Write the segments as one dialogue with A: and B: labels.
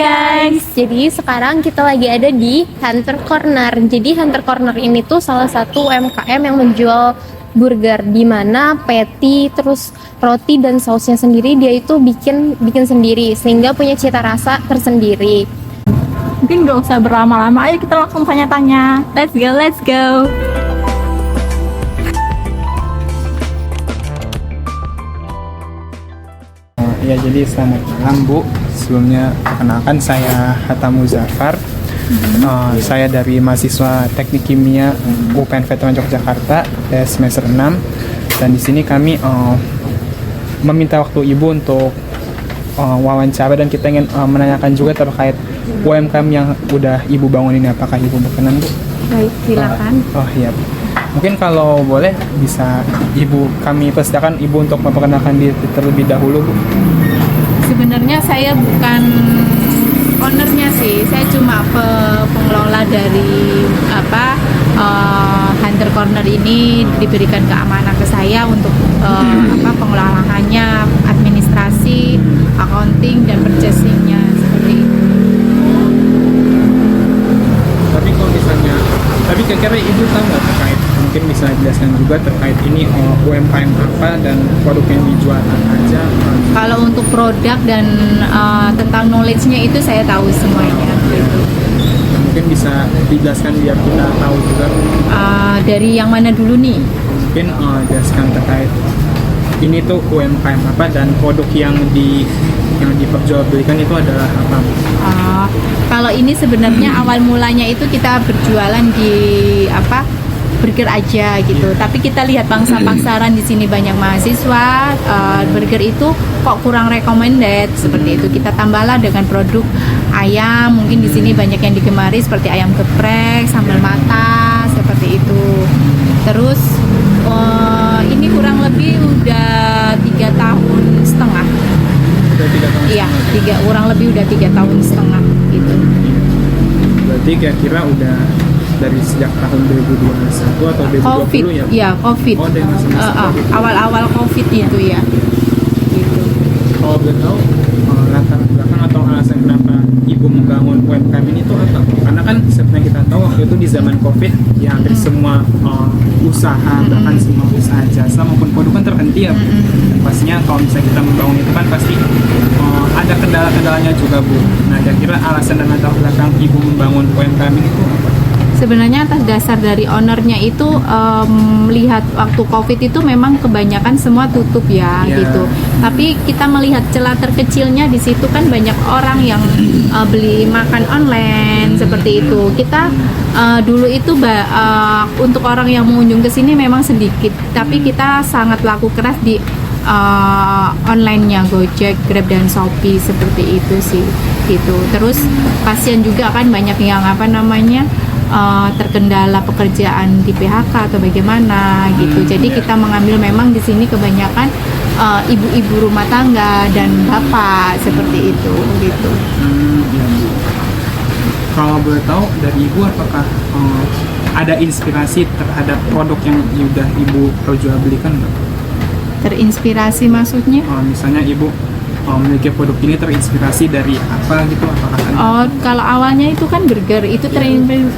A: guys, jadi sekarang kita lagi ada di Hunter Corner. Jadi Hunter Corner ini tuh salah satu UMKM yang menjual burger, di mana patty, terus roti dan sausnya sendiri dia itu bikin sendiri sehingga punya cita rasa tersendiri.
B: Mungkin gak usah berlama-lama, ayo kita langsung tanya-tanya. Let's go.
C: Ya, jadi selamat malam Bu. Sebelumnya perkenalkan, saya Hatta Muzaffar. Saya dari mahasiswa Teknik Kimia UPN Veteran Yogyakarta semester 6. Dan di sini kami meminta waktu Ibu untuk wawancara, dan kita ingin menanyakan juga terkait UMKM yang udah Ibu bangun ini. Apakah Ibu berkenan, Bu?
B: Baik, silakan.
C: Iya, Bu. Mungkin kalau boleh bisa kami persilakan Ibu untuk memperkenalkan diri terlebih dahulu, Bu.
B: Sebenarnya saya bukan ownernya sih, saya cuma pengelola dari Hunter Corner ini. Diberikan keamanan ke saya untuk pengelolaannya, administrasi, accounting dan purchasing-nya seperti itu.
C: Tapi kira-kira Ibu tahu nggak terkait, mungkin bisa jelaskan juga terkait ini UMKM apa dan produk yang dijual apa aja?
B: Kalau untuk produk dan tentang knowledge-nya itu saya tahu semuanya. Gitu.
C: Mungkin bisa dijelaskan biar kita tahu juga.
B: Dari yang mana dulu nih?
C: Mungkin jelaskan terkait ini tuh UMKM apa dan produk yang diperjualbelikan itu adalah apa?
B: Kalau ini sebenarnya awal mulanya itu kita berjualan di burger aja gitu. Tapi kita lihat pangsa pasaran di sini banyak mahasiswa, burger itu kok kurang recommended seperti itu. Kita tambahlah dengan produk ayam. Mungkin di sini banyak yang digemari seperti ayam geprek, sambal mata seperti itu. Terus ini kurang lebih udah 3,5 tahun. Iya, kurang lebih udah 3,5 tahun gitu.
C: Berarti kira-kira udah dari sejak tahun 2021 atau 2020
B: COVID,
C: ya?
B: Iya, COVID.
C: Oh, dari masa
B: awal-awal COVID itu ya. Gitu.
C: Kalau boleh tahu latar belakang atau alasan kenapa Ibu membangun UMKM ini tuh apa? Karena kan seperti yang kita tahu waktu itu di zaman COVID ya hampir semua usaha, bahkan semua usaha jasa maupun produk kan terhenti ya. Pastinya kalau misalnya kita membangun itu kan pasti ada kendala-kendalanya juga, Bu. Nah, kira-kira alasan dan latar belakang Ibu membangun UMKM ini tuh apa?
B: Sebenarnya atas dasar dari ownernya itu melihat waktu COVID itu memang kebanyakan semua tutup ya gitu. Tapi kita melihat celah terkecilnya di situ kan banyak orang yang beli makan online seperti itu. Kita dulu itu untuk orang yang mengunjung ke sini memang sedikit, tapi kita sangat laku keras di online-nya Gojek, Grab dan Shopee seperti itu sih gitu. Terus pasien juga kan banyak yang terkendala pekerjaan di PHK atau bagaimana gitu. Jadi kita mengambil memang di sini kebanyakan ibu-ibu rumah tangga dan bapak seperti itu gitu.
C: Kalau boleh tahu dari Ibu, apakah ada inspirasi terhadap produk yang sudah Ibu perjualbelikan nggak?
B: Terinspirasi maksudnya?
C: Misalnya Ibu memiliki produk ini terinspirasi dari apa gitu? Apakah ada?
B: Kalau awalnya itu kan burger itu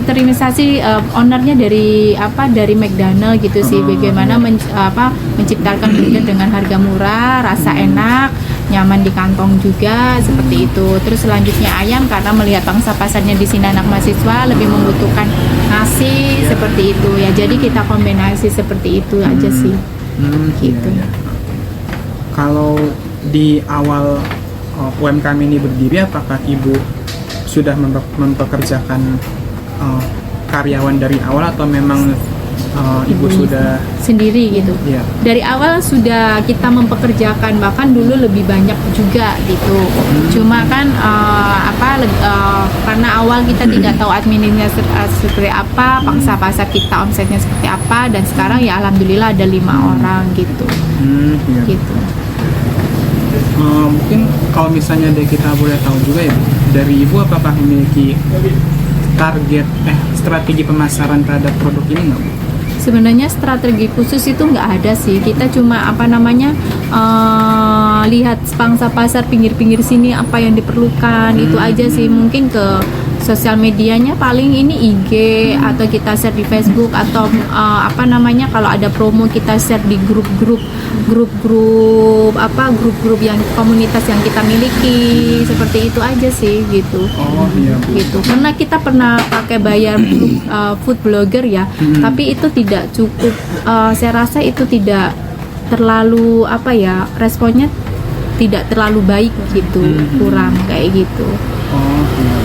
B: terinspirasi ownernya dari McDonald gitu sih. Bagaimana menciptakan burger dengan harga murah, rasa enak, nyaman di kantong juga seperti itu. Terus selanjutnya ayam, karena melihat pangsa pasarnya di sini anak mahasiswa lebih membutuhkan nasi seperti itu ya. Jadi kita kombinasi seperti itu aja sih. Gitu.
C: Iya. Kalau di awal UMKM ini berdiri, apakah Ibu sudah mempekerjakan karyawan dari awal atau memang Ibu sudah
B: sendiri gitu?
C: Iya.
B: Dari awal sudah kita mempekerjakan, bahkan dulu lebih banyak juga gitu. Cuma kan karena awal kita tidak tahu adminnya seperti apa, pangsa pasar kita omsetnya seperti apa, dan sekarang ya alhamdulillah ada 5 orang gitu.
C: Iya.
B: Gitu.
C: Mungkin kalau misalnya kita boleh tahu juga ya, dari Ibu apakah memiliki target strategi pemasaran terhadap produk ini nggak, Bu?
B: Sebenarnya strategi khusus itu nggak ada sih. Kita cuma lihat pangsa pasar pinggir-pinggir sini apa yang diperlukan. Itu aja sih, mungkin ke sosial medianya paling ini IG atau kita share di Facebook atau apa namanya, kalau ada promo kita share di grup-grup yang komunitas yang kita miliki. Seperti itu aja sih gitu.
C: Oh iya Bu.
B: Gitu. Karena kita pernah pakai bayar food blogger ya, tapi itu tidak cukup. Saya rasa itu tidak terlalu responnya tidak terlalu baik gitu, kurang kayak gitu.
C: Oh iya.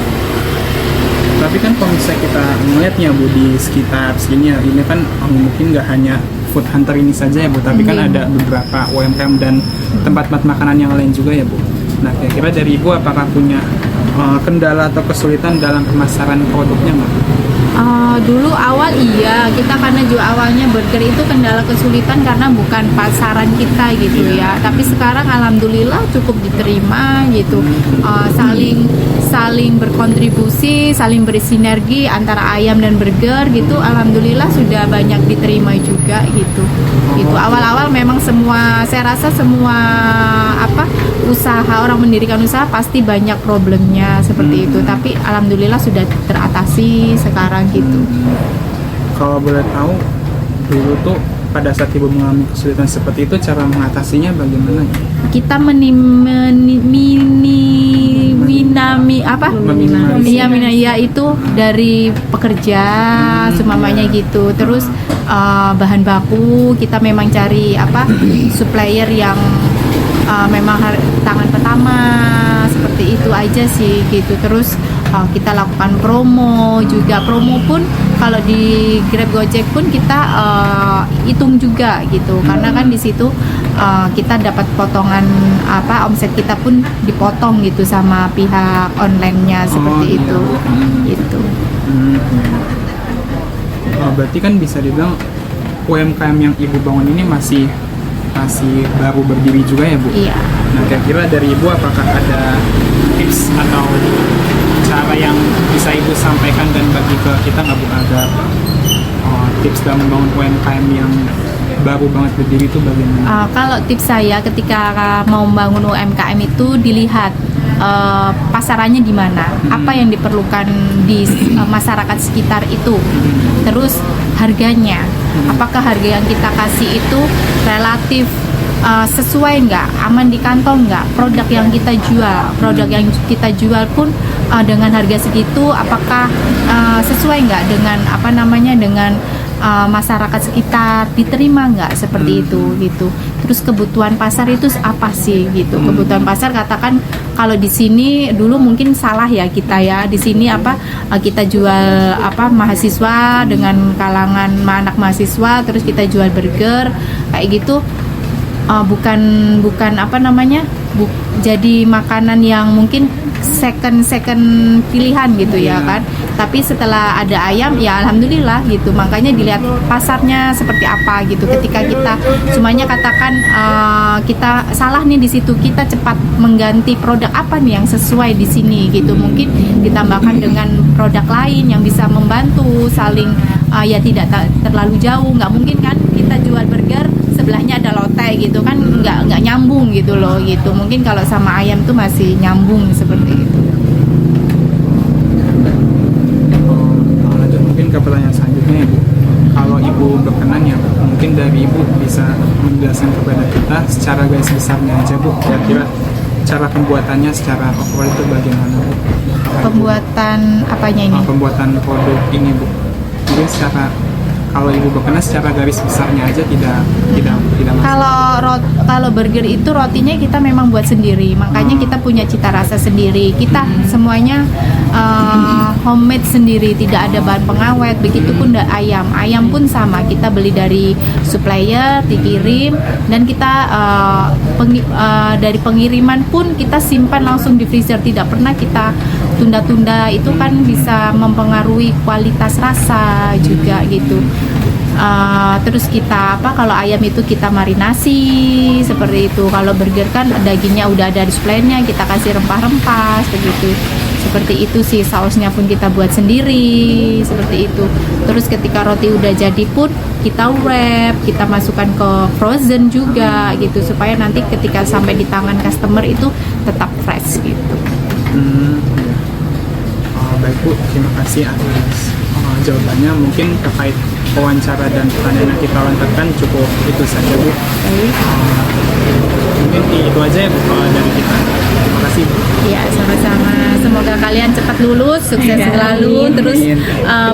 C: Tapi kan kalau misalnya kita ngeliatnya Bu di sekitar sini ya, ini kan mungkin nggak hanya food hunter ini saja ya Bu, tapi kan ada beberapa UMKM dan tempat-tempat makanan yang lain juga ya Bu. Nah kira-kira dari Ibu apakah punya kendala atau kesulitan dalam pemasaran produknya nggak?
B: Dulu awal iya, kita karena juga awalnya burger itu kendala kesulitan karena bukan pasaran kita gitu ya. Tapi sekarang alhamdulillah cukup diterima gitu. Saling berkontribusi, saling bersinergi antara ayam dan burger gitu. Alhamdulillah sudah banyak diterima juga gitu. Gitu. Awal-awal memang saya rasa semua usaha, orang mendirikan usaha pasti banyak problemnya seperti itu. Tapi alhamdulillah sudah teratasi sekarang gitu.
C: Kalau boleh tahu, dulu tuh pada saat Ibu mengalami kesulitan seperti itu, cara mengatasinya bagaimana?
B: Kita itu dari pekerja sumamanya gitu. Terus bahan baku kita memang cari supplier yang memang tangan pertama, seperti itu aja sih gitu. Terus kita lakukan promo juga. Promo pun kalau di Grab Gojek pun kita hitung juga gitu, karena kan di situ kita dapat potongan omset kita pun dipotong gitu sama pihak online-nya seperti itu. Gitu.
C: Berarti kan bisa dibilang UMKM yang Ibu bangun ini masih baru berdiri juga ya Bu?
B: Iya.
C: Nah kira-kira dari Ibu apakah ada tips atau cara yang bisa Ibu sampaikan dan bagi ke kita nggak Bu, agar tips dalam membangun UMKM yang baru banget berdiri itu bagaimana?
B: Kalau tips saya ketika mau membangun UMKM itu dilihat pasarannya di mana, apa yang diperlukan di masyarakat sekitar itu, terus harganya, apakah harga yang kita kasih itu relatif sesuai nggak, aman di kantong nggak, produk yang kita jual pun dengan harga segitu apakah sesuai nggak dengan dengan masyarakat sekitar, diterima nggak seperti itu gitu. Terus kebutuhan pasar itu apa sih gitu? Kebutuhan pasar, katakan kalau di sini dulu mungkin salah ya kita ya, di sini kita jual mahasiswa dengan kalangan anak mahasiswa, terus kita jual burger kayak gitu. Bukan jadi makanan yang mungkin second pilihan gitu ya kan. Tapi setelah ada ayam ya alhamdulillah gitu, makanya dilihat pasarnya seperti apa gitu. Ketika kita semuanya katakan kita salah nih di situ, kita cepat mengganti produk apa nih yang sesuai di sini gitu, mungkin ditambahkan dengan produk lain yang bisa membantu saling tidak terlalu jauh. Nggak mungkin kan kita jual burger sebelahnya ada lotte gitu kan, nggak nyambung gitu loh gitu. Mungkin kalau sama ayam tuh masih nyambung seperti itu.
C: Lanjut mungkin ke pertanyaan selanjutnya ya Bu. Kalau Ibu berkenan ya, mungkin dari Ibu bisa menjelaskan kepada kita secara garis besarnya aja Bu, kira-kira cara pembuatannya secara overall itu bagaimana Bu?
B: Pembuatan apanya ini?
C: Pembuatan produk ini Bu. Mungkin kalau Ibu berkenan secara garis besarnya aja tidak masalah.
B: Kalau burger itu rotinya kita memang buat sendiri, makanya kita punya cita rasa sendiri. Kita semuanya homemade sendiri, tidak ada bahan pengawet. Begitupun ayam pun sama, kita beli dari supplier, dikirim, dan kita dari pengiriman pun kita simpan langsung di freezer, tidak pernah kita tunda-tunda. Itu kan bisa mempengaruhi kualitas rasa juga gitu. Terus kita kalau ayam itu kita marinasi seperti itu. Kalau burger kan dagingnya udah ada di supply-nya, kita kasih rempah-rempah begitu. Seperti itu sih, sausnya pun kita buat sendiri, seperti itu. Terus ketika roti udah jadi pun kita wrap, kita masukkan ke frozen juga gitu, supaya nanti ketika sampai di tangan customer itu tetap fresh gitu.
C: Iya. Baik Bu, terima kasih atas jawabannya. Mungkin terkait wawancara dan pertanyaan yang kita lontarkan cukup itu saja Bu.
B: Baik.
C: Mungkin itu aja ya Bu dari kita. Terima kasih Bu.
B: Ya, sama-sama. Semoga kalian cepat lulus, sukses selalu, terus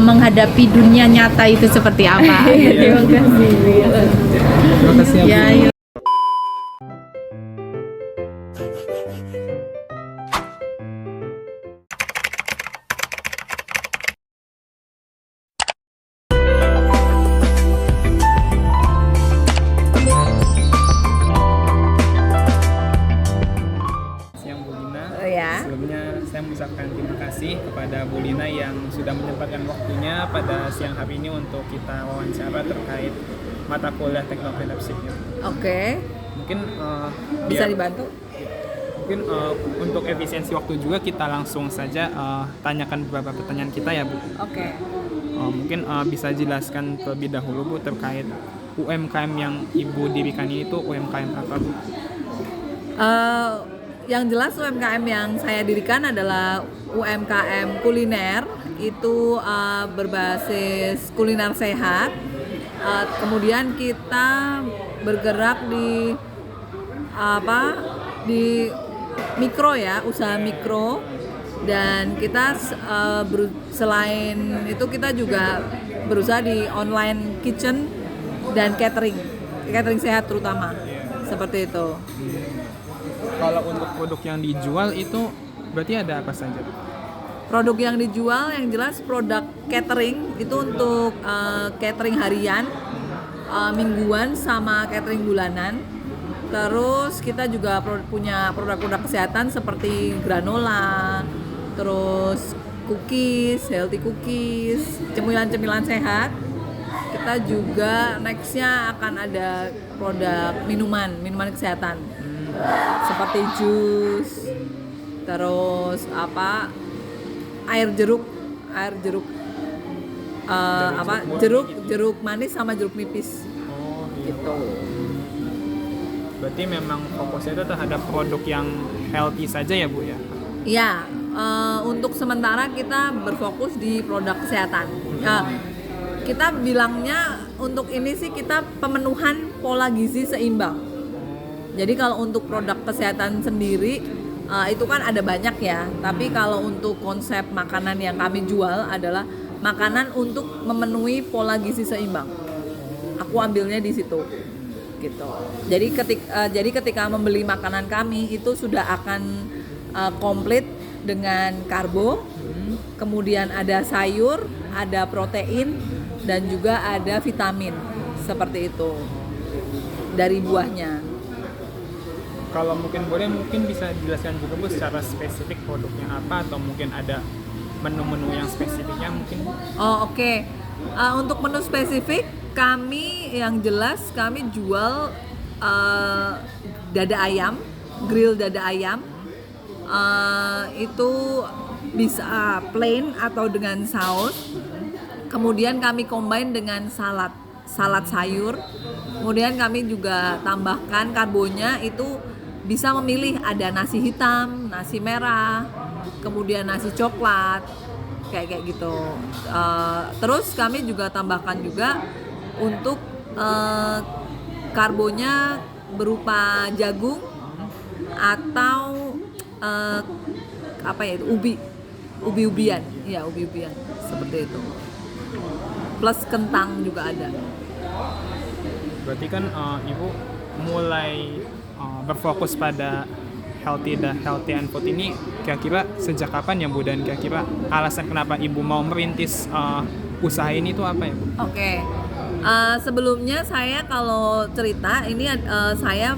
B: menghadapi dunia nyata itu seperti apa.
C: Terima kasih. Terima kasih ya Bu.
B: Ya, yuk.
C: Siang Bu Lina.
D: Oh ya.
C: Sebelumnya saya mengucapkan terima kasih kepada Bu Lina yang sudah menyempatkan waktunya pada siang hari ini untuk kita wawancara terkait mata kuliah teknologi leadership.
D: Oke.
C: Mungkin
D: Bisa
C: biar-
D: dibantu?
C: Mungkin untuk efisiensi waktu juga kita langsung saja tanyakan beberapa pertanyaan kita ya Bu.
D: Oke.
C: Mungkin bisa jelaskan terlebih dahulu Bu terkait UMKM yang Ibu dirikan ini itu UMKM apa Bu?
D: Yang jelas UMKM yang saya dirikan adalah UMKM kuliner, itu berbasis kuliner sehat. Kemudian kita bergerak di di mikro ya, usaha mikro, dan kita selain itu kita juga berusaha di online kitchen dan catering sehat terutama, seperti itu.
C: Kalau untuk produk yang dijual itu berarti ada apa saja?
D: Produk yang dijual yang jelas produk catering itu untuk catering harian, mingguan sama catering bulanan. Terus kita juga punya produk-produk kesehatan seperti granola, terus cookies, healthy cookies, cemilan-cemilan sehat. Kita juga nextnya akan ada produk minuman kesehatan seperti jus, terus air jeruk jeruk manis sama jeruk nipis gitu.
C: Berarti memang fokusnya itu terhadap produk yang healthy saja ya Bu ya?
D: Iya, untuk sementara kita berfokus di produk kesehatan. Kita bilangnya untuk ini sih kita pemenuhan pola gizi seimbang. Jadi kalau untuk produk kesehatan sendiri itu kan ada banyak ya. Tapi kalau untuk konsep makanan yang kami jual adalah makanan untuk memenuhi pola gizi seimbang. Aku ambilnya di situ. Gitu. Jadi ketika membeli makanan kami itu sudah akan komplit dengan karbo, kemudian ada sayur, ada protein, dan juga ada vitamin seperti itu dari buahnya.
C: Kalau mungkin boleh bisa dijelaskan juga Bu secara spesifik produknya apa, atau mungkin ada menu-menu yang spesifiknya mungkin?
D: Oh oke. Untuk menu spesifik kami yang jelas kami jual dada ayam, grill dada ayam. Itu bisa plain atau dengan saus. Kemudian kami combine dengan salad sayur. Kemudian kami juga tambahkan karbonya itu bisa memilih, ada nasi hitam, nasi merah, kemudian nasi coklat, kayak gitu. Terus kami juga tambahkan juga untuk karbonya berupa jagung atau ubi-ubian seperti itu. Plus kentang juga ada.
C: Berarti kan Ibu mulai berfokus pada healthy and food ini kira-kira sejak kapan ya Bu, dan kira-kira alasan kenapa Ibu mau merintis usaha ini itu apa ya Bu?
D: Oke. Sebelumnya saya kalau cerita ini saya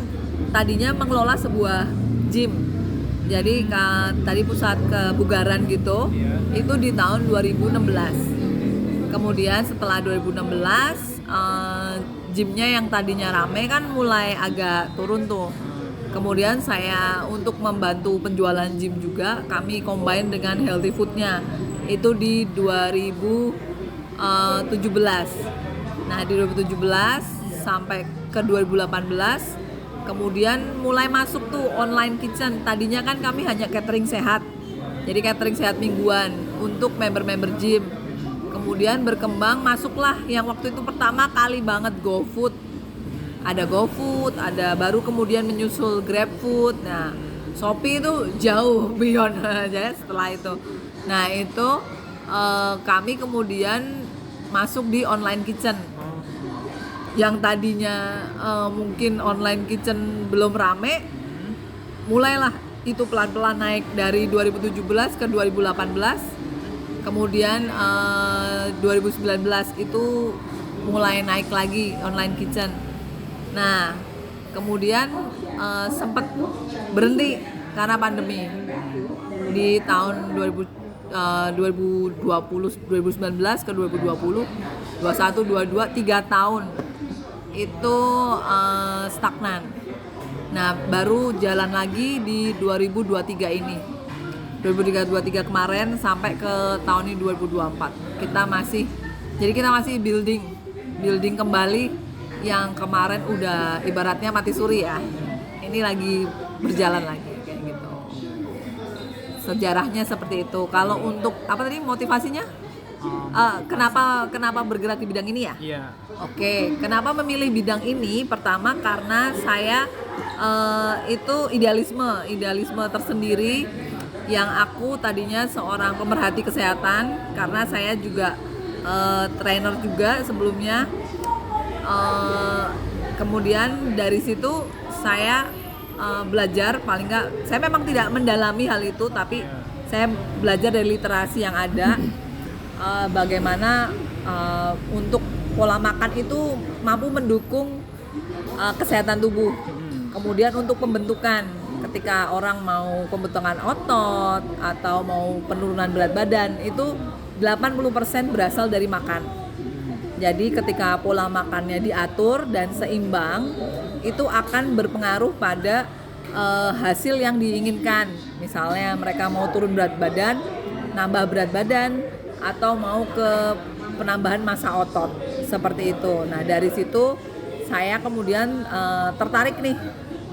D: tadinya mengelola sebuah gym. Jadi tadi pusat kebugaran gitu. Itu di tahun 2016. Kemudian setelah 2016 gymnya yang tadinya rame kan mulai agak turun tuh. Kemudian saya untuk membantu penjualan gym juga, kami combine dengan healthy foodnya. Itu di 2017. Nah, di 2017 sampai ke 2018, kemudian mulai masuk tuh online kitchen. Tadinya kan kami hanya catering sehat. Jadi catering sehat mingguan untuk member-member gym. Kemudian berkembang, masuklah yang waktu itu pertama kali banget GoFood. Ada GoFood, ada baru kemudian menyusul GrabFood. Nah, Shopee itu jauh beyond aja setelah itu. Nah, itu kami kemudian masuk di online kitchen. Yang tadinya mungkin online kitchen belum rame, mulailah itu pelan-pelan naik dari 2017 ke 2018. Kemudian 2019 itu mulai naik lagi online kitchen. Nah, kemudian sempat berhenti karena pandemi di tahun 2019 ke 2020, 21, 22, 3 tahun itu stagnan. Nah, baru jalan lagi di 2023 ini. 2023 kemarin sampai ke tahun ini 2024. Kita masih building kembali yang kemarin udah ibaratnya mati suri ya. Ini lagi berjalan lagi kayak gitu. Sejarahnya seperti itu. Kalau untuk apa tadi motivasinya? Kenapa bergerak di bidang ini ya?
C: Iya.
D: Oke, kenapa memilih bidang ini? Pertama karena saya itu idealisme tersendiri yang aku tadinya seorang pemerhati kesehatan, karena saya juga trainer juga sebelumnya. Kemudian dari situ saya belajar, paling nggak saya memang tidak mendalami hal itu, tapi saya belajar dari literasi yang ada. Bagaimana untuk pola makan itu mampu mendukung kesehatan tubuh. Kemudian untuk pembentukan, ketika orang mau pembentukan otot atau mau penurunan berat badan, itu 80% berasal dari makan. Jadi ketika pola makannya diatur dan seimbang, itu akan berpengaruh pada hasil yang diinginkan. Misalnya mereka mau turun berat badan, nambah berat badan, atau mau ke penambahan massa otot, seperti itu. Nah, dari situ saya kemudian tertarik nih.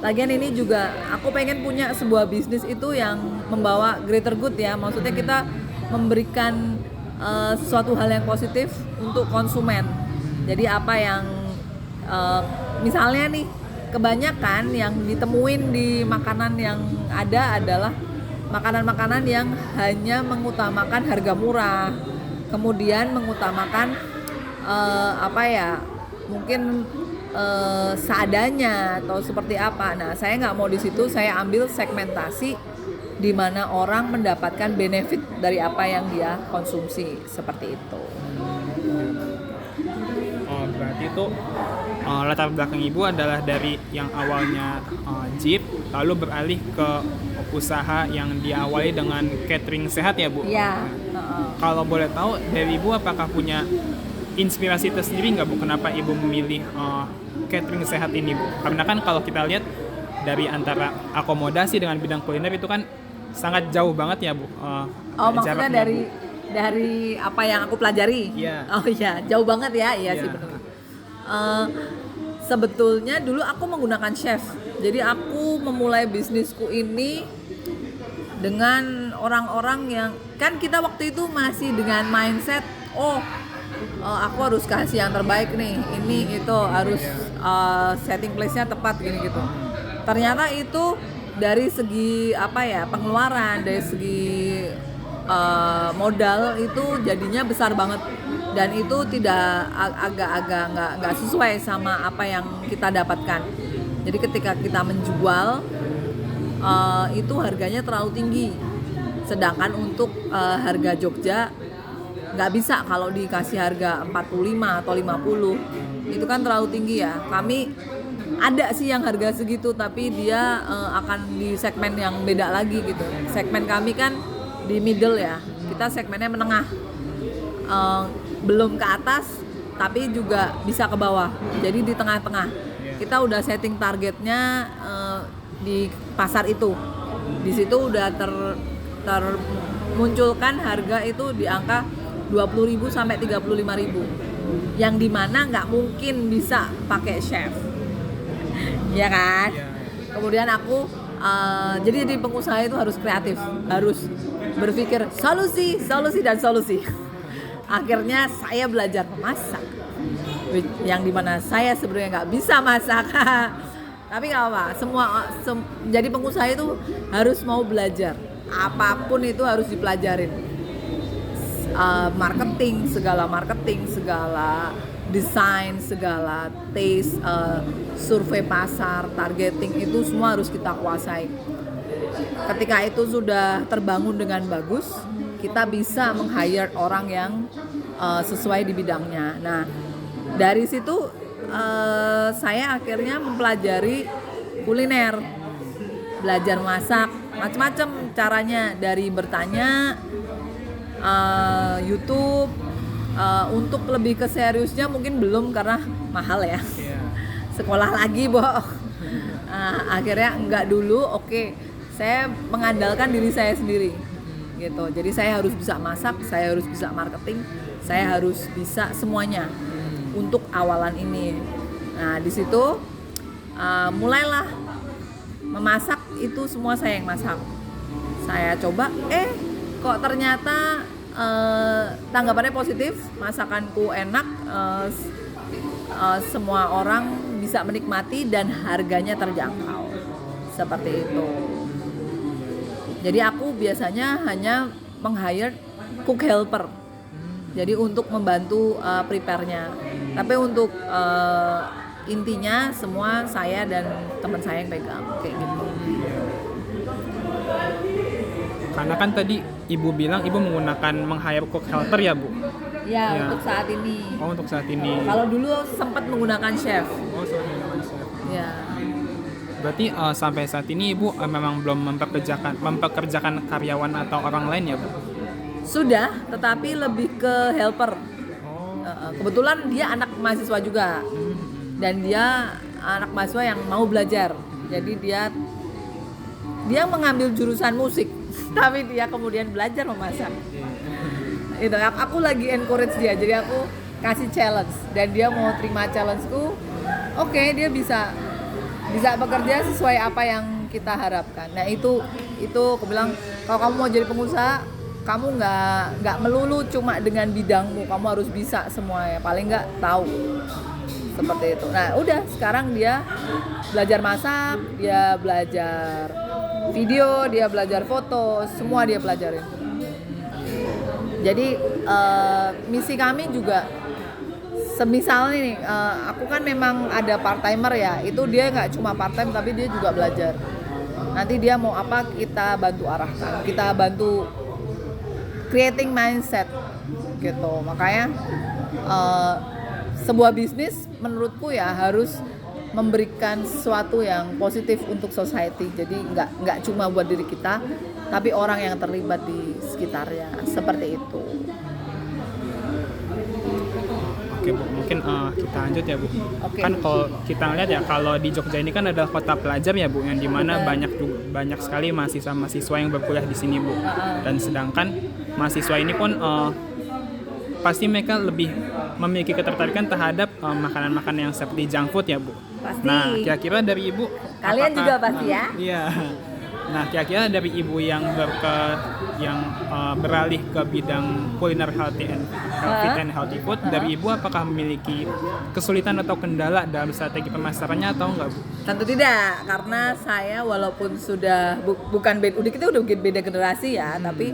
D: Lagian ini juga aku pengen punya sebuah bisnis itu yang membawa greater good ya. Maksudnya kita memberikan sesuatu hal yang positif untuk konsumen. Jadi apa yang misalnya nih, kebanyakan yang ditemuin di makanan yang ada adalah makanan-makanan yang hanya mengutamakan harga murah, kemudian mengutamakan mungkin seadanya atau seperti apa. Nah, saya nggak mau di situ. Saya ambil segmentasi di mana orang mendapatkan benefit dari apa yang dia konsumsi, seperti itu.
C: Oh, berarti itu latar belakang ibu adalah dari yang awalnya Jeep, lalu beralih ke usaha yang diawali dengan catering sehat ya Bu?
D: Iya.
C: Kalau boleh tahu dari ibu, apakah punya inspirasi tersendiri nggak Bu, kenapa ibu memilih catering sehat ini Bu? Karena kan kalau kita lihat dari antara akomodasi dengan bidang kuliner itu kan sangat jauh banget ya Bu.
D: Maksudnya dari apa yang aku pelajari?
C: Iya.
D: Oh iya, jauh banget ya, iya sih benar. Sebetulnya dulu aku menggunakan chef. Jadi aku memulai bisnisku ini dengan orang-orang yang, kan kita waktu itu masih dengan mindset, aku harus kasih yang terbaik nih, ini itu harus setting place-nya tepat gini gitu. Ternyata itu dari segi pengeluaran, dari segi modal itu jadinya besar banget, dan itu tidak agak-agak nggak sesuai sama apa yang kita dapatkan. Jadi ketika kita menjual itu harganya terlalu tinggi, sedangkan untuk harga Jogja nggak bisa kalau dikasih harga 45 atau 50 itu kan terlalu tinggi ya. Kami ada sih yang harga segitu, tapi dia akan di segmen yang beda lagi gitu. Segmen kami kan di middle ya, kita segmennya menengah, belum ke atas tapi juga bisa ke bawah, jadi di tengah-tengah. kita udah setting targetnya di pasar itu. Di situ udah termunculkan harga itu di angka 20.000 sampai 35.000. Yang dimana nggak mungkin bisa pakai chef. Ya kan? Kemudian aku jadi di pengusaha itu harus kreatif, harus berpikir solusi dan solusi. Akhirnya saya belajar memasak, yang dimana saya sebenarnya nggak bisa masak. Tapi nggak apa, jadi pengusaha itu harus mau belajar, apapun itu harus dipelajarin. Marketing, segala desain, segala taste, survei pasar, targeting, itu semua harus kita kuasai. Ketika itu sudah terbangun dengan bagus, kita bisa meng-hire orang yang sesuai di bidangnya. Nah, dari situ saya akhirnya mempelajari kuliner, belajar masak, macam-macam caranya, dari bertanya, YouTube. Untuk lebih ke seriusnya mungkin belum karena mahal ya. Sekolah lagi, Bo. Akhirnya enggak dulu. Oke, saya mengandalkan diri saya sendiri gitu. Jadi saya harus bisa masak, saya harus bisa marketing, saya harus bisa semuanya untuk awalan ini. Nah, di situ mulailah memasak, itu semua saya yang masak. Saya coba, kok ternyata tanggapannya positif, masakanku enak, semua orang bisa menikmati dan harganya terjangkau, seperti itu. Jadi aku biasanya hanya meng-hire cook helper, jadi untuk membantu prepare-nya. Tapi untuk intinya semua saya dan teman saya yang pegang, kayak gitu.
C: Karena kan tadi Ibu bilang Ibu menggunakan meng-hire cook helper ya, Bu?
D: Ya, untuk saat ini.
C: Oh, untuk saat ini.
D: Kalau dulu sempat menggunakan chef.
C: Oh, sempat menggunakan chef.
D: Ya.
C: Berarti sampai saat ini Ibu memang belum mempekerjakan karyawan atau orang lain ya, Bu?
D: Sudah, tetapi lebih ke helper.
C: Oh.
D: Kebetulan dia anak mahasiswa juga. Dan dia anak mahasiswa yang mau belajar. Jadi dia mengambil jurusan musik, tapi dia kemudian belajar memasak. Itu aku lagi encourage dia, jadi aku kasih challenge dan dia mau terima challengeku. Oke, dia bisa bekerja sesuai apa yang kita harapkan. Nah, itu aku bilang, kalau kamu mau jadi pengusaha, kamu nggak melulu cuma dengan bidangmu, kamu harus bisa semuanya, paling nggak tahu. Seperti itu. Nah, udah, sekarang dia belajar masak, dia belajar video, dia belajar foto, semua dia pelajarin. Jadi misi kami juga, semisal nih, aku kan memang ada part timer ya, itu dia nggak cuma part time tapi dia juga belajar. Nanti dia mau apa, kita bantu arahkan, kita bantu creating mindset gitu. Makanya sebuah bisnis menurutku ya harus memberikan sesuatu yang positif untuk society. Jadi nggak cuma buat diri kita, tapi orang yang terlibat di sekitarnya, seperti itu.
C: Oke, Bu, mungkin kita lanjut ya, Bu.
D: Oke.
C: Kan kalau kita lihat ya, kalau di Jogja ini kan adalah kota pelajar ya, Bu, yang dimana banyak sekali mahasiswa yang berkuliah di sini, Bu. Dan sedangkan mahasiswa ini pun pasti mereka lebih memiliki ketertarikan terhadap makanan-makanan yang seperti junk food ya, Bu.
D: Pasti.
C: Nah, kira-kira dari Ibu,
D: Kalian juga pasti ya?
C: Iya. Nah, kira-kira dari Ibu yang beralih ke bidang kuliner healthy and healthy food, dari Ibu apakah memiliki kesulitan atau kendala dalam strategi pemasarannya atau enggak, Bu?
D: Tentu tidak, karena saya walaupun sudah kita udah beda generasi ya, tapi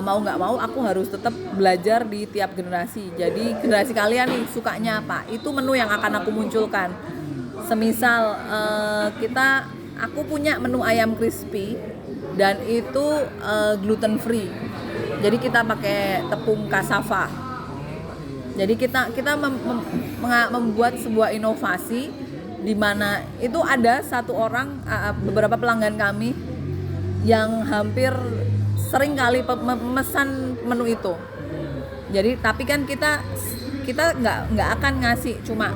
D: mau nggak mau aku harus tetap belajar di tiap generasi. Jadi generasi kalian nih sukanya apa, itu menu yang akan aku munculkan. Semisal aku punya menu ayam crispy dan itu gluten free. Jadi kita pakai tepung cassava. Jadi kita membuat sebuah inovasi di mana itu ada satu orang, beberapa pelanggan kami yang hampir sering kali memesan menu itu. Jadi tapi kan kita nggak akan ngasih cuma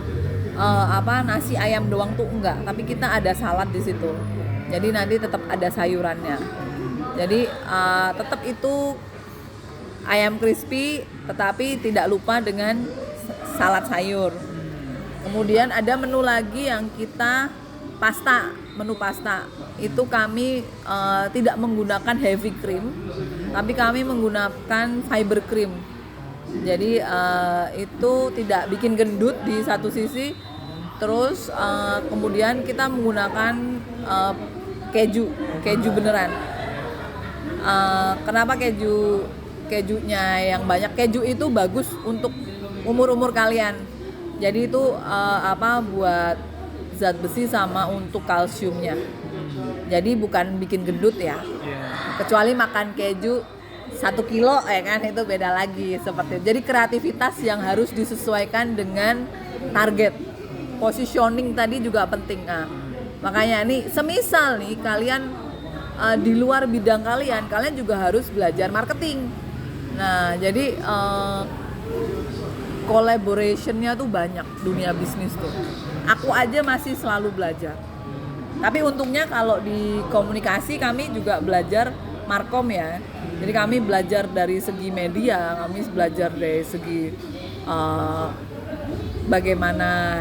D: nasi ayam doang tuh enggak, tapi kita ada salad di situ. Jadi nanti tetap ada sayurannya. Jadi tetap itu ayam crispy, tetapi tidak lupa dengan salad sayur. Kemudian ada menu lagi yang kita menu pasta. Itu kami tidak menggunakan heavy cream, tapi kami menggunakan fiber cream. Jadi itu tidak bikin gendut di satu sisi. Terus kemudian kita menggunakan keju beneran. Kenapa kejunya yang banyak? Keju itu bagus untuk umur kalian. Jadi itu buat zat besi sama untuk kalsiumnya. Jadi bukan bikin gendut ya. Kecuali makan keju 1 kilo ya kan, itu beda lagi seperti itu. Jadi kreativitas yang harus disesuaikan dengan target. Positioning tadi juga penting. Nah, makanya nih semisal nih kalian di luar bidang kalian juga harus belajar marketing. Nah, jadi collaboration-nya tuh banyak dunia bisnis tuh. Aku aja masih selalu belajar. Tapi untungnya kalau di komunikasi kami juga belajar markom ya. Jadi kami belajar dari segi media, kami belajar dari segi bagaimana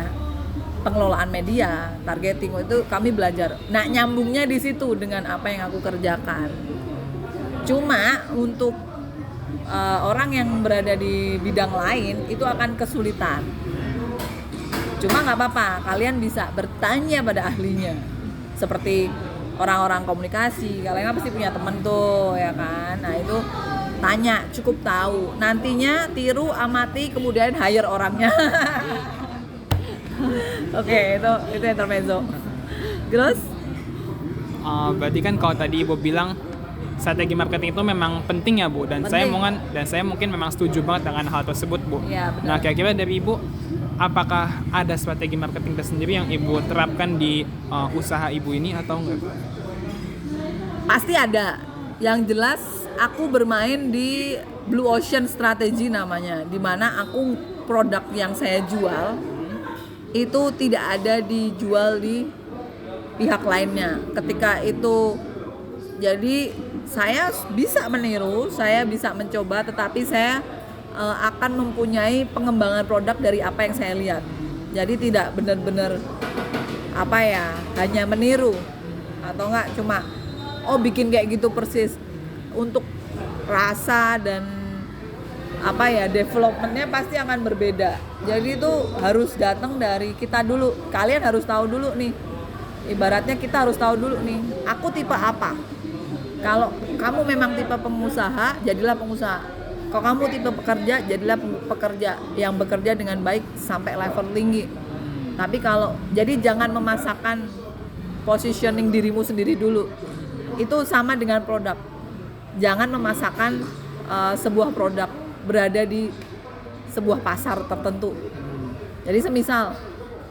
D: pengelolaan media, targeting itu kami belajar. Nah, nyambungnya di situ dengan apa yang aku kerjakan. Cuma untuk orang yang berada di bidang lain itu akan kesulitan. Cuma nggak apa-apa, kalian bisa bertanya pada ahlinya. Seperti orang-orang komunikasi, kalian kan pasti punya temen tuh ya kan. Nah itu tanya, cukup tahu. Nantinya tiru, amati, kemudian hire orangnya. Oke, itu intermezzo. Terus?
E: Berarti kan kalau tadi Ibu bilang strategi marketing itu memang penting ya Bu, dan saya mungkin memang setuju banget dengan hal tersebut Bu.
D: Ya, benar.
E: Nah kira-kira dari Ibu, apakah ada strategi marketing tersendiri yang Ibu terapkan di usaha Ibu ini atau enggak?
D: Pasti ada. Yang jelas aku bermain di Blue Ocean Strategy namanya, dimana aku produk yang saya jual itu tidak ada dijual di pihak lainnya. Ketika itu jadi saya bisa meniru, saya bisa mencoba, tetapi saya akan mempunyai pengembangan produk dari apa yang saya lihat. Jadi tidak benar-benar hanya meniru atau enggak cuma bikin kayak gitu persis. Untuk rasa dan developmentnya pasti akan berbeda. Jadi itu harus datang dari kita dulu. Kalian harus tahu dulu nih. Ibaratnya kita harus tahu dulu nih, aku tipe apa. Kalau kamu memang tipe pengusaha, jadilah pengusaha. Kalau kamu tipe pekerja, jadilah pekerja yang bekerja dengan baik sampai level tinggi. Tapi jadi jangan memasakkan positioning dirimu sendiri dulu. Itu sama dengan produk. Jangan memasakkan sebuah produk berada di sebuah pasar tertentu. Jadi semisal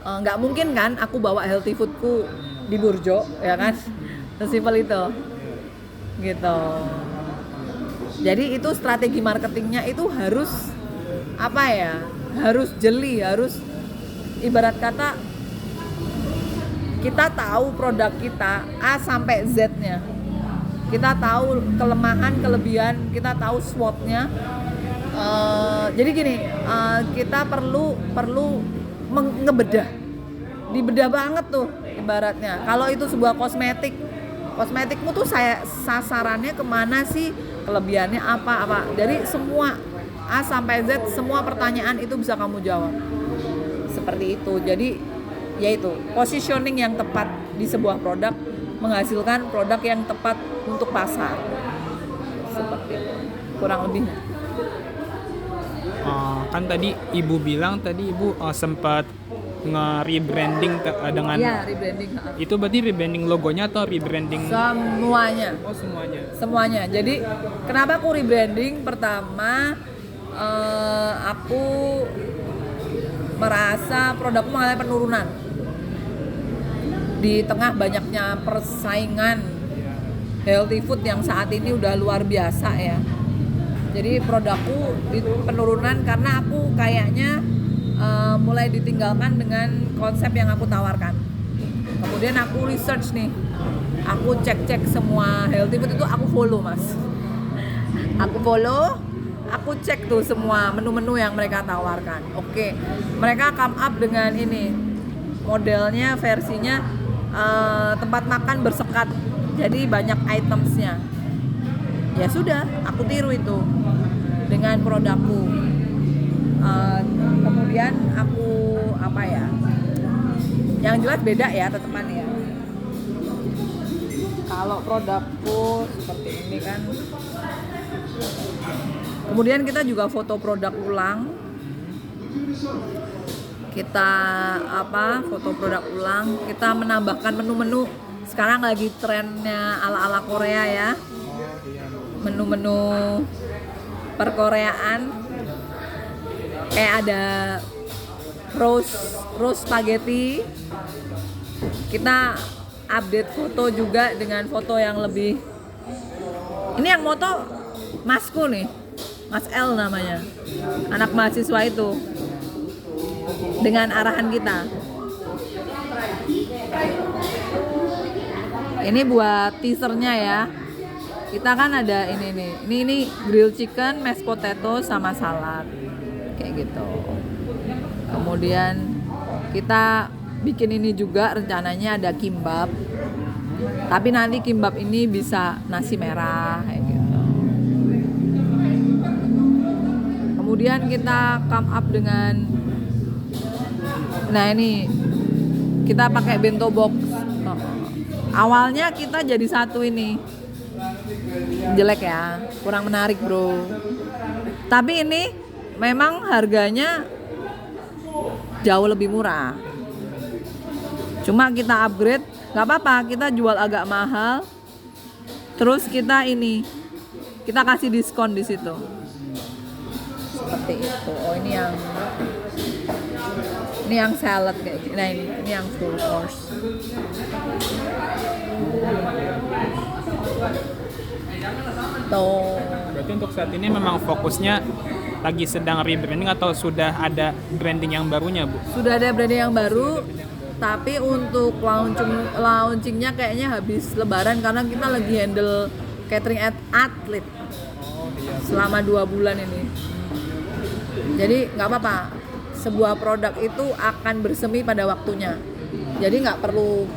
D: nggak mungkin kan aku bawa healthy foodku di Burjo, ya kan? Sesimpel itu, gitu. Jadi itu strategi marketingnya itu harus harus jeli, harus ibarat kata kita tahu produk kita A sampai Z-nya. Kita tahu kelemahan, kelebihan, kita tahu SWOT-nya. Jadi gini, kita perlu ngebedah, dibedah banget tuh ibaratnya. Kalau itu sebuah kosmetikmu tuh sasarannya kemana sih, kelebihannya apa. Jadi semua A sampai Z, semua pertanyaan itu bisa kamu jawab. Seperti itu. Jadi yaitu positioning yang tepat di sebuah produk menghasilkan produk yang tepat untuk pasar. Seperti itu kurang lebihnya.
E: Kan tadi Ibu bilang Ibu sempat nge-rebranding dengan
D: rebranding.
E: Itu berarti rebranding logonya atau rebranding
D: semuanya? Semuanya. Jadi kenapa aku rebranding? Pertama, aku merasa produkku mengalami penurunan di tengah banyaknya persaingan healthy food yang saat ini udah luar biasa ya. Jadi produkku di penurunan karena aku kayaknya mulai ditinggalkan dengan konsep yang aku tawarkan. Kemudian aku research nih, aku cek semua healthy food itu aku follow mas. Aku cek tuh semua menu-menu yang mereka tawarkan. Oke, mereka come up dengan ini modelnya, versinya tempat makan bersekat, jadi banyak itemsnya. Ya sudah, aku tiru itu dengan produkku. Kemudian aku apa ya? Yang jelas beda ya tetepan ya. Kalau produkku seperti ini kan. Kemudian kita juga foto produk ulang. Kita foto produk ulang. Kita menambahkan menu-menu. Sekarang lagi trennya ala-ala Korea ya. Menu-menu perkoreaan. Kayak ada roast spaghetti. Kita update foto juga dengan foto yang lebih. Ini yang moto masku nih, Mas L namanya, anak mahasiswa itu, dengan arahan kita. Ini buat teasernya ya. Kita kan ada ini nih, ini grilled chicken, mashed potato sama salad, kayak gitu. Kemudian kita bikin ini juga rencananya ada kimbap. Tapi nanti kimbap ini bisa nasi merah kayak gitu. Kemudian kita come up dengan ini kita pakai bento box. Awalnya kita jadi satu ini. Jelek ya, kurang menarik, Bro. Tapi ini memang harganya jauh lebih murah. Cuma kita upgrade, nggak apa-apa, kita jual agak mahal. Terus kita kasih diskon di situ. Seperti itu. Oh ini yang salad kayak gini. Nah ini yang full course. Tuh.
E: Berarti untuk saat ini memang fokusnya lagi sedang rebranding atau sudah ada branding yang barunya, Bu?
D: Sudah ada branding yang baru. Tapi untuk launchingnya kayaknya habis lebaran karena kita lagi handle catering atlet selama 2 bulan ini. Jadi nggak apa-apa, sebuah produk itu akan bersemi pada waktunya. Jadi nggak perlu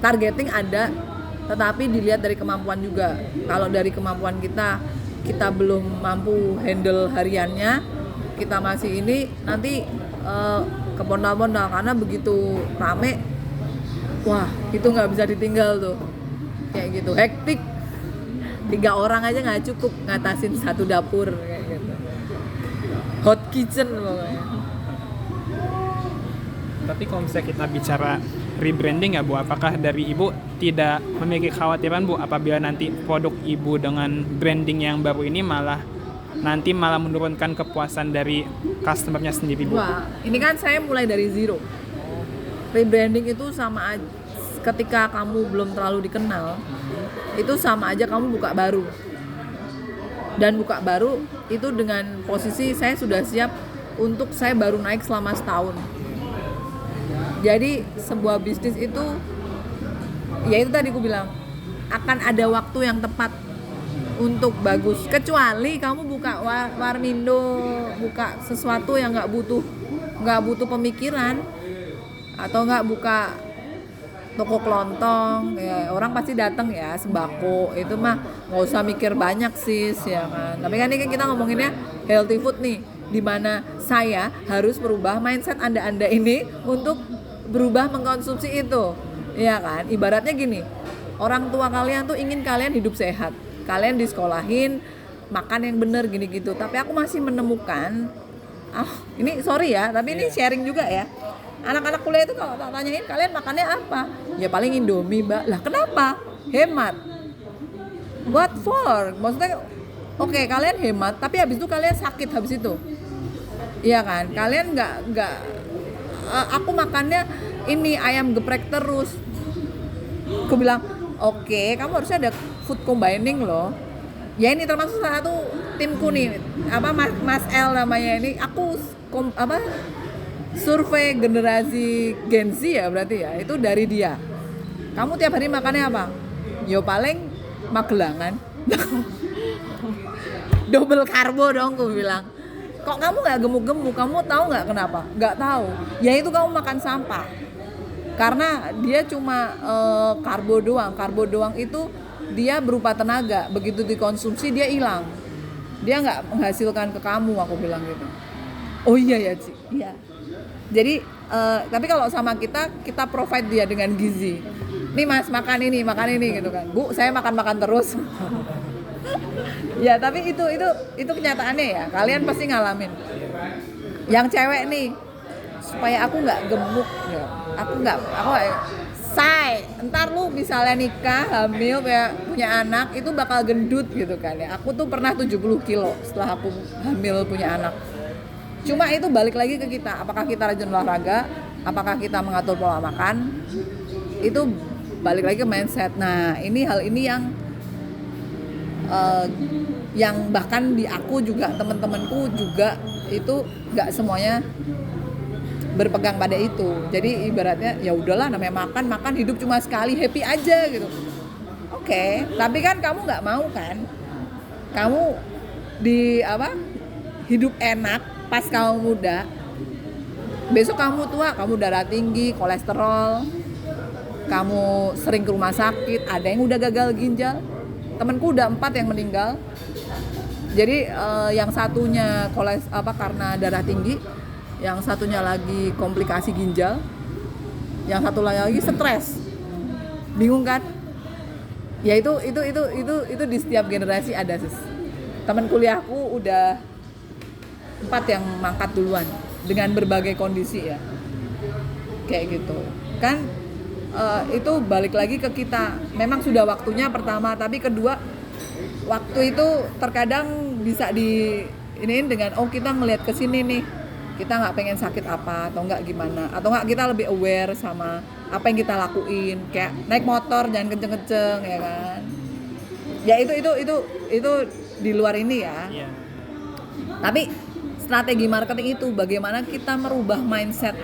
D: targeting ada, tetapi dilihat dari kemampuan juga. Kalau dari kemampuan kita belum mampu handle hariannya, kita masih ini nanti kepondal-pondal karena begitu rame, wah itu nggak bisa ditinggal tuh, kayak gitu, hektik. 3 orang aja nggak cukup ngatasin satu dapur kayak gitu, hot kitchen pokoknya.
E: Tapi kalau misalnya kita bicara rebranding ya Bu, apakah dari Ibu tidak memiliki kekhawatiran Bu apabila nanti produk Ibu dengan branding yang baru ini malah menurunkan kepuasan dari customer-nya sendiri, Bu?
D: Wah, ini kan saya mulai dari zero. Rebranding itu sama aja, ketika kamu belum terlalu dikenal, itu sama aja kamu buka baru. Dan buka baru itu dengan posisi saya sudah siap untuk saya baru naik selama setahun. Jadi sebuah bisnis itu, ya itu tadi aku bilang, akan ada waktu yang tepat untuk bagus, kecuali kamu buka warmindo, buka sesuatu yang nggak butuh pemikiran, atau nggak buka toko kelontong, ya orang pasti datang ya, sembako itu mah nggak usah mikir banyak sis ya kan. Tapi kan ini kita ngomonginnya healthy food nih, dimana saya harus merubah mindset anda ini untuk berubah mengkonsumsi itu, ya kan. Ibaratnya gini, orang tua kalian tuh ingin kalian hidup sehat, kalian disekolahin makan yang bener gini gitu, tapi aku masih menemukan ini sorry ya, tapi ini sharing juga ya, anak-anak kuliah itu kalau tak tanyain kalian makannya apa, ya paling Indomie Mbak. Lah kenapa? Hemat. What for? Maksudnya oke, kalian hemat tapi habis itu kalian sakit habis itu, iya kan. Kalian nggak aku makannya ini ayam geprek terus. Aku bilang oke, kamu harusnya ada food combining loh. Ya ini termasuk salah satu timku nih, Mas L namanya ini. Aku survei generasi Gen Z ya berarti ya, itu dari dia. Kamu tiap hari makannya apa? Yo paling Magelangan. Double karbo dong, aku bilang. Kok kamu nggak gemuk-gemuk? Kamu tahu nggak kenapa? Nggak tahu. Ya itu kamu makan sampah. Karena dia cuma karbo doang. Karbo doang itu dia berupa tenaga. Begitu dikonsumsi dia hilang. Dia nggak menghasilkan ke kamu, aku bilang gitu. Oh iya ya, Ci. Iya. Jadi tapi kalau sama kita provide dia dengan gizi. Nih Mas, makan ini gitu kan. Bu, saya makan terus. Ya, tapi itu kenyataannya ya. Kalian pasti ngalamin. Yang cewek nih, supaya aku nggak gemuk ya. Aku nggak say, ntar lu misalnya nikah, hamil, kayak punya anak, itu bakal gendut gitu kan ya. Aku tuh pernah 70 kilo setelah aku hamil punya anak. Cuma itu balik lagi ke kita, apakah kita rajin olahraga, apakah kita mengatur pola makan, itu balik lagi ke mindset. Nah, hal ini yang bahkan di aku juga, teman-temanku juga itu nggak semuanya berpegang pada itu. Jadi ibaratnya ya udahlah, namanya makan hidup cuma sekali, happy aja gitu. Oke, tapi kan kamu nggak mau kan? Kamu hidup enak pas kamu muda, besok kamu tua, kamu darah tinggi, kolesterol, kamu sering ke rumah sakit, ada yang udah gagal ginjal, temanku udah 4 yang meninggal. Jadi yang satunya karena darah tinggi, yang satunya lagi komplikasi ginjal, yang satu lagi stres, bingung kan? Ya itu di setiap generasi ada sis. Teman kuliahku udah 4 yang mangkat duluan dengan berbagai kondisi ya, kayak gitu kan. Itu balik lagi ke kita, memang sudah waktunya pertama, tapi kedua waktu itu terkadang bisa diiniin dengan kita ngelihat ke sini nih, kita nggak pengen sakit apa atau nggak gimana, atau nggak kita lebih aware sama apa yang kita lakuin, kayak naik motor jangan kenceng-kenceng ya kan. Ya itu di luar ini ya. Tapi strategi marketing itu bagaimana kita merubah mindset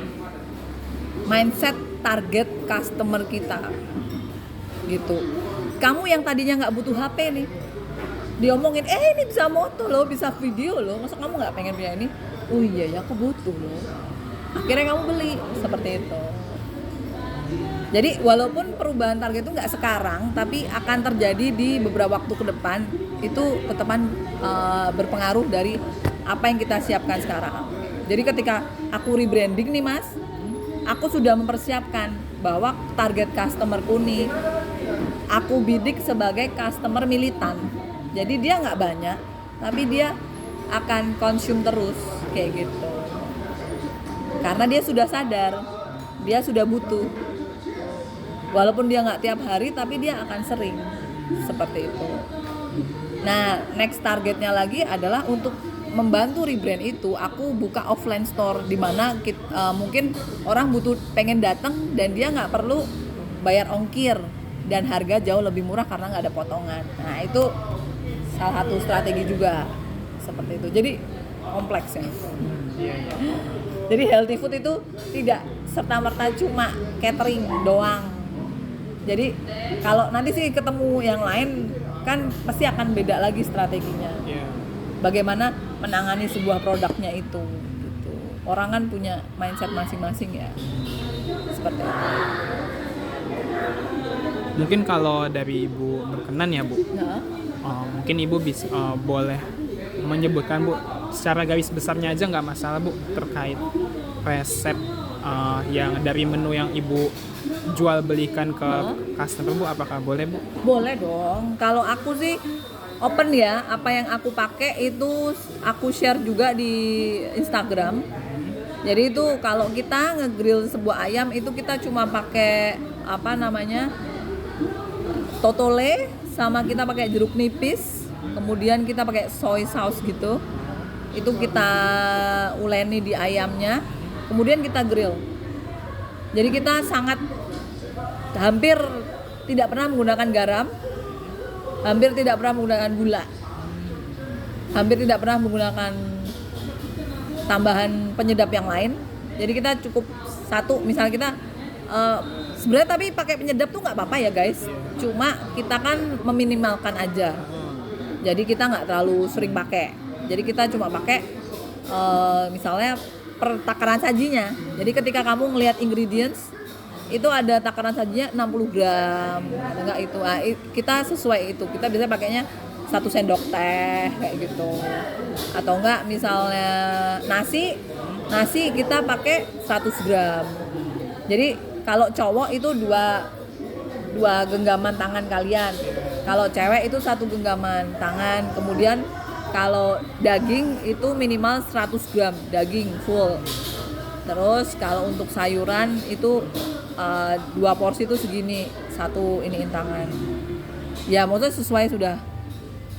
D: target customer kita gitu. Kamu yang tadinya nggak butuh HP nih, diomongin ini bisa moto loh, bisa video loh, masa kamu nggak pengen punya ini? Oh iya ya, aku butuh loh. Akhirnya kamu beli, seperti itu. Jadi walaupun perubahan target itu nggak sekarang, tapi akan terjadi di beberapa waktu ke depan. Itu teman berpengaruh dari apa yang kita siapkan sekarang. Jadi ketika aku rebranding nih Mas, aku sudah mempersiapkan bahwa target customerku nih, aku bidik sebagai customer militan. Jadi dia nggak banyak, tapi dia akan consume terus kayak gitu. Karena dia sudah sadar, dia sudah butuh. Walaupun dia nggak tiap hari, tapi dia akan sering seperti itu. Nah, next targetnya lagi adalah untuk membantu rebrand itu, aku buka offline store di mana mungkin orang pengen datang dan dia nggak perlu bayar ongkir dan harga jauh lebih murah karena nggak ada potongan. Nah itu salah satu strategi juga seperti itu. Jadi kompleks ya. Jadi healthy food itu tidak serta-merta cuma catering doang. Jadi kalau nanti sih ketemu yang lain kan pasti akan beda lagi strateginya. Bagaimana menangani sebuah produknya itu gitu. Orang kan punya mindset masing-masing ya. Seperti itu.
E: Mungkin kalau dari Ibu berkenan ya Bu, mungkin Ibu bisa boleh menyebutkan Bu secara garis besarnya aja, nggak masalah Bu, terkait resep yang dari menu yang Ibu jual belikan ke customer Bu, apakah boleh Bu?
D: Boleh dong. Kalau aku sih open ya, apa yang aku pakai itu aku share juga di Instagram. Jadi itu kalau kita nge-grill sebuah ayam itu kita cuma pakai totole, sama kita pakai jeruk nipis, kemudian kita pakai soy sauce gitu. Itu kita uleni di ayamnya, kemudian kita grill. Jadi kita hampir tidak pernah menggunakan garam, hampir tidak pernah menggunakan gula, hampir tidak pernah menggunakan tambahan penyedap yang lain. Jadi kita cukup satu, misalnya kita sebenarnya tapi pakai penyedap tuh nggak apa-apa ya guys. Cuma kita kan meminimalkan aja. Jadi kita nggak terlalu sering pakai. Jadi kita cuma pakai misalnya per takaran sajinya. Jadi ketika kamu ngelihat ingredients itu ada takaran sajinya 60 gram, enggak itu. Nah, kita sesuai itu. Kita bisa pakainya 1 sendok teh kayak gitu. Atau enggak misalnya nasi kita pakai 100 gram. Jadi kalau cowok itu dua genggaman tangan kalian. Kalau cewek itu 1 genggaman tangan. Kemudian kalau daging itu minimal 100 gram daging full. Terus kalau untuk sayuran itu 2 porsi itu segini, 1 iniin tangan. Ya maksudnya sesuai sudah.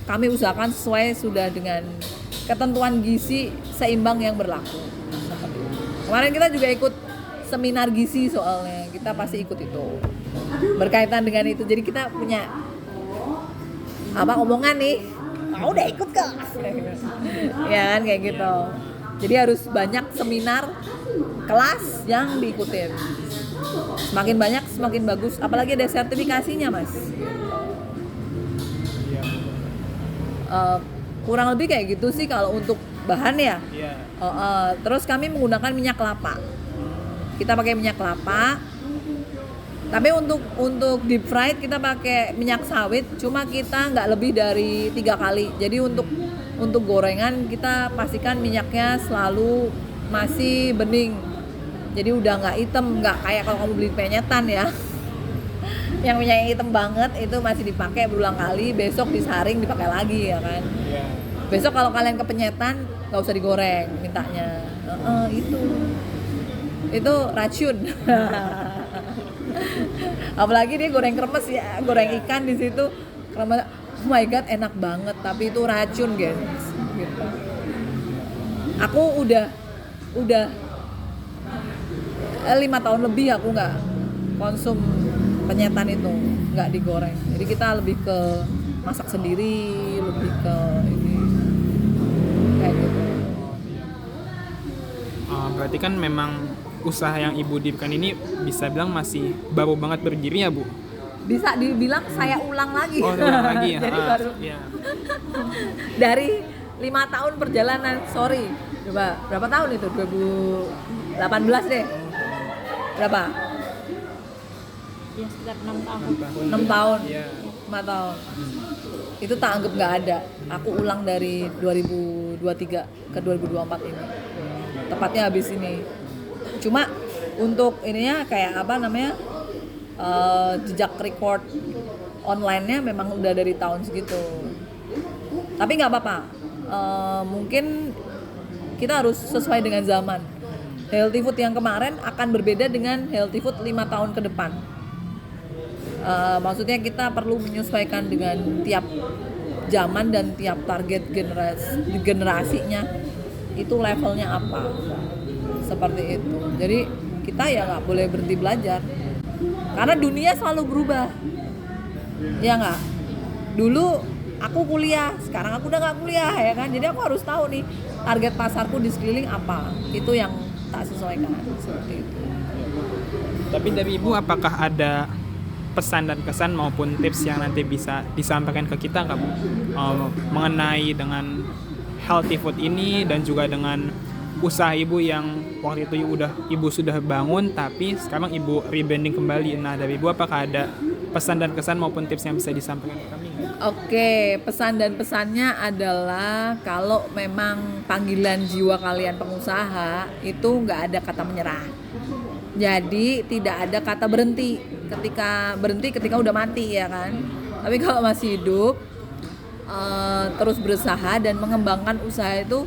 D: Kami usahakan sesuai sudah dengan ketentuan gizi seimbang yang berlaku. Kemarin kita juga ikut seminar gizi soalnya, kita pasti ikut itu. Berkaitan dengan itu, jadi kita punya omongan nih, mau udah ikut ke? Ya kan kayak gitu. Jadi harus banyak seminar kelas yang diikutin. Semakin banyak semakin bagus, apalagi ada sertifikasinya mas. Kurang lebih kayak gitu sih kalau untuk bahan ya. Terus kami menggunakan minyak kelapa. Kita pakai minyak kelapa. Tapi untuk deep fried kita pakai minyak sawit. Cuma kita nggak lebih dari 3 kali. Jadi untuk gorengan kita pastikan minyaknya selalu masih bening. Jadi udah nggak hitam, nggak kayak kalau kamu beli penyetan ya. Yang minyaknya hitam banget itu masih dipakai berulang kali, besok disaring dipakai lagi ya kan. Besok kalau kalian kepenyetan nggak usah digoreng mintanya. Itu racun. Apalagi dia goreng kremes ya, goreng ikan di situ kremes. Oh my god enak banget, tapi itu racun guys. Gitu. Aku udah 5 tahun lebih aku nggak konsum penyetan itu, nggak digoreng. Jadi kita lebih ke masak sendiri, lebih ke ini kayak gitu.
E: Berarti kan memang usaha yang Ibu dirikan ini bisa bilang masih baru banget berdiri ya Bu?
D: Bisa dibilang saya ulang lagi.
E: Ulang lagi ya.
D: Jadi baru dari 5 tahun perjalanan, sorry. Coba berapa tahun itu? 2018 deh. Berapa?
B: Ya sekitar 6 tahun.
D: 6 tahun.
E: Iya.
D: 5 tahun. Itu tak anggap nggak ada. Aku ulang dari 2023 ke 2024 ini. Tepatnya habis ini. Cuma untuk ininya kayak jejak record online-nya memang udah dari tahun segitu. Tapi nggak apa-apa. Mungkin kita harus sesuai dengan zaman. Healthy food yang kemarin akan berbeda dengan healthy food 5 tahun ke depan. Maksudnya kita perlu menyesuaikan dengan tiap zaman dan tiap target generasinya itu levelnya apa. Seperti itu. Jadi kita ya nggak boleh berhenti belajar. Karena dunia selalu berubah. Ya nggak? Dulu aku kuliah, sekarang aku udah nggak kuliah ya kan. Jadi aku harus tahu nih target pasarku di sekeliling apa. Itu yang tak sesuaikan seperti itu.
E: Tapi dari Ibu apakah ada pesan dan kesan maupun tips yang nanti bisa disampaikan ke kita nggak Bu? Mengenai dengan healthy food ini dan juga dengan usaha Ibu yang waktu itu Ibu sudah bangun tapi sekarang Ibu rebranding kembali. Nah dari Ibu apakah ada pesan dan kesan maupun tips yang bisa disampaikan ke kami?
D: Oke, pesan dan pesannya adalah kalau memang panggilan jiwa kalian pengusaha itu nggak ada kata menyerah. Jadi tidak ada kata berhenti ketika udah mati ya kan. Tapi kalau masih hidup terus berusaha dan mengembangkan usaha itu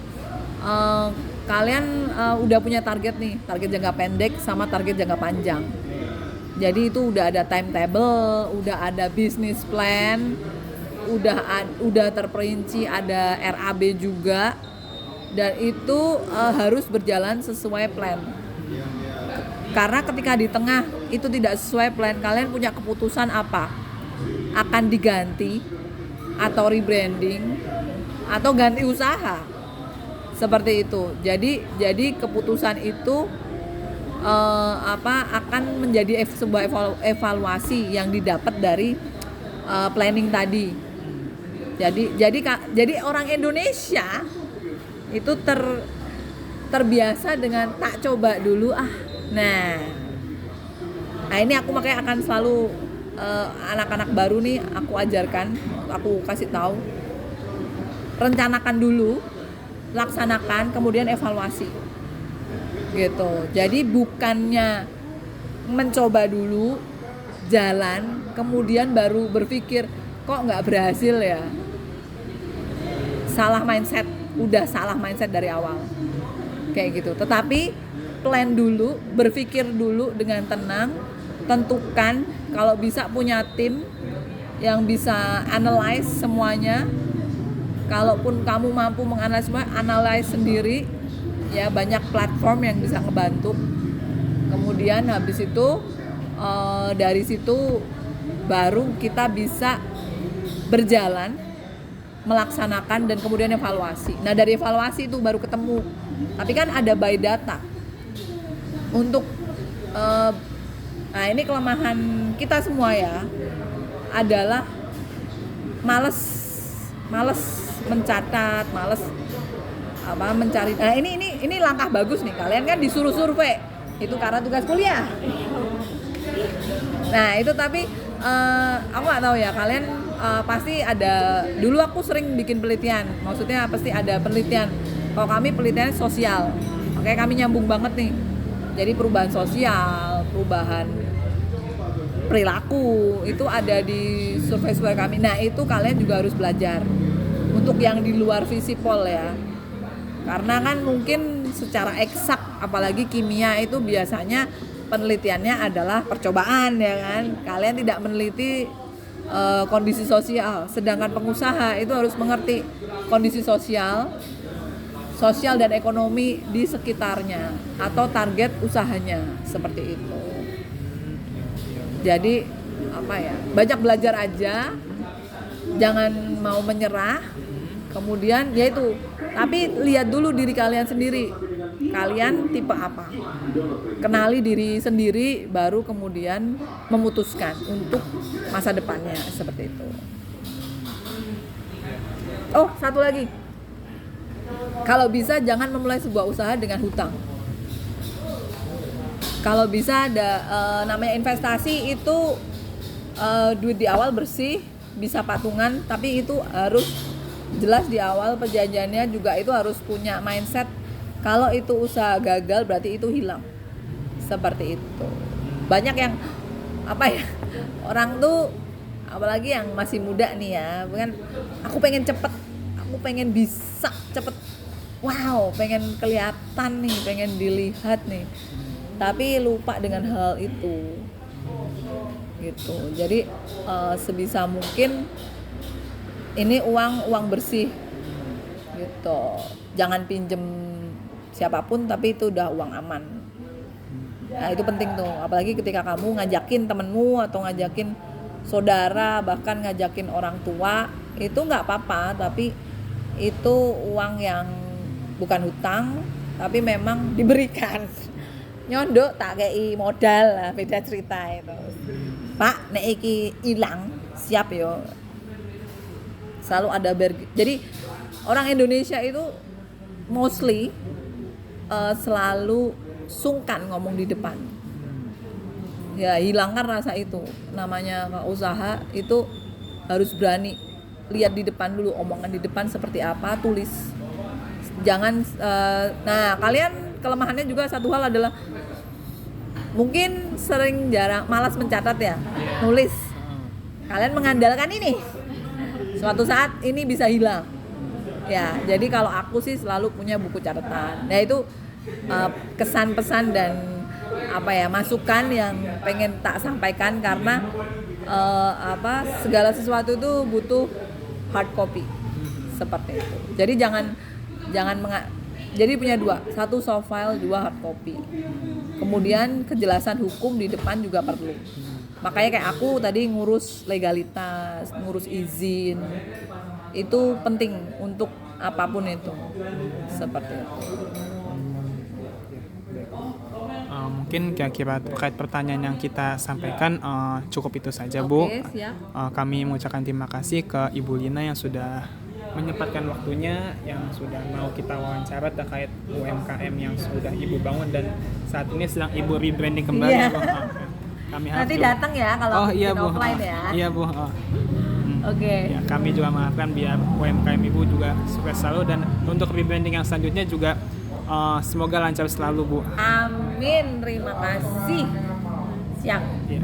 D: kalian udah punya target nih, target jangka pendek sama target jangka panjang. Jadi itu udah ada timetable, udah ada business plan, udah terperinci, ada RAB juga, dan itu harus berjalan sesuai plan. Karena ketika di tengah itu tidak sesuai plan, kalian punya keputusan apa? Akan diganti atau rebranding atau ganti usaha? Seperti itu. Jadi keputusan itu akan menjadi sebuah evaluasi yang didapat dari planning tadi. Jadi orang Indonesia itu terbiasa dengan tak coba dulu Nah ini aku makanya akan selalu anak-anak baru nih aku ajarkan, aku kasih tahu, rencanakan dulu, laksanakan, kemudian evaluasi gitu. Jadi bukannya mencoba dulu, jalan, kemudian baru berpikir kok nggak berhasil ya. Salah mindset, udah salah mindset dari awal kayak gitu. Tetapi plan dulu, berpikir dulu dengan tenang, tentukan, kalau bisa punya tim yang bisa analyze semuanya. Kalaupun kamu mampu menganalisis semua, analyze sendiri ya, banyak platform yang bisa ngebantu. Kemudian habis itu dari situ baru kita bisa berjalan, melaksanakan, dan kemudian evaluasi. Nah dari evaluasi itu baru ketemu. Tapi kan ada by data. Untuk nah ini kelemahan kita semua ya, adalah males mencatat, males mencari. Nah ini langkah bagus nih, kalian kan disuruh survei, itu karena tugas kuliah. Nah itu tapi aku nggak tahu ya, kalian pasti ada. Dulu aku sering bikin penelitian, maksudnya pasti ada penelitian. Kalau kami penelitian sosial, oke, kami nyambung banget nih. Jadi perubahan sosial, perubahan perilaku itu ada di survei kami. Nah itu kalian juga harus belajar untuk yang di luar visipol ya, karena kan mungkin secara eksak, apalagi kimia itu biasanya penelitiannya adalah percobaan ya kan. Kalian tidak meneliti kondisi sosial, sedangkan pengusaha itu harus mengerti kondisi sosial dan ekonomi di sekitarnya atau target usahanya, seperti itu. Jadi banyak belajar aja, jangan mau menyerah. Kemudian yaitu, tapi lihat dulu diri kalian sendiri, kalian tipe apa, kenali diri sendiri, baru kemudian memutuskan untuk masa depannya, seperti itu. Oh, satu lagi, kalau bisa jangan memulai sebuah usaha dengan hutang. Kalau bisa ada namanya investasi itu duit di awal bersih, bisa patungan, tapi itu harus jelas di awal perjanjiannya juga. Itu harus punya mindset kalau itu usaha gagal berarti itu hilang, seperti itu. Banyak yang orang tuh, apalagi yang masih muda nih ya, kan aku pengen cepet, aku pengen bisa cepet, wow, pengen kelihatan nih, pengen dilihat nih, tapi lupa dengan hal itu gitu. Jadi sebisa mungkin ini uang bersih gitu, jangan pinjem siapapun, tapi itu udah uang aman. Nah itu penting tuh, apalagi ketika kamu ngajakin temenmu atau ngajakin saudara, bahkan ngajakin orang tua, itu nggak apa-apa, tapi itu uang yang bukan hutang, tapi memang diberikan. Nyondok tak kei modal lah, beda cerita itu. Pak, nek iki ilang, siap yo. Selalu ada jadi orang Indonesia itu mostly selalu sungkan ngomong di depan. Ya, hilangkan rasa itu. Namanya usaha itu harus berani lihat di depan dulu, omongan di depan seperti apa, tulis. Jangan nah, kalian kelemahannya juga satu hal adalah mungkin jarang malas mencatat ya, nulis. Kalian mengandalkan ini, suatu saat ini bisa hilang. Ya, jadi kalau aku sih selalu punya buku catatan. Nah itu kesan pesan dan masukan yang pengen tak sampaikan, karena segala sesuatu itu butuh hard copy, seperti itu. Jadi jadi punya dua, satu soft file, dua hard copy. Kemudian kejelasan hukum di depan juga perlu. Makanya kayak aku tadi ngurus legalitas, ngurus izin, itu penting untuk apapun itu. Seperti itu.
E: Mungkin kira-kira terkait pertanyaan yang kita sampaikan cukup itu saja, Bu.
D: Oke, siap.
E: Kami mengucapkan terima kasih ke Ibu Lina yang sudah menyempatkan waktunya, yang sudah mau kita wawancara terkait UMKM yang sudah Ibu bangun dan saat ini sedang Ibu rebranding kembali.
D: Iya.
E: Bu. Kami harap
D: Nanti
E: juga-
D: datang ya kalau
E: iya,
D: bikin
E: Bu.
D: offline ya.
E: Iya, Bu.
D: Oke.
E: Ya, kami juga mengharapkan biar UMKM Ibu juga sukses selalu, dan untuk rebranding yang selanjutnya juga semoga lancar selalu, Bu.
D: Amin, terima kasih. Siap.
E: Ya.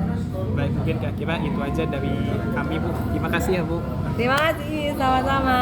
E: Baik, mungkin kira-kira itu aja dari kami, Bu. Terima kasih ya, Bu.
D: Terima kasih, sama-sama.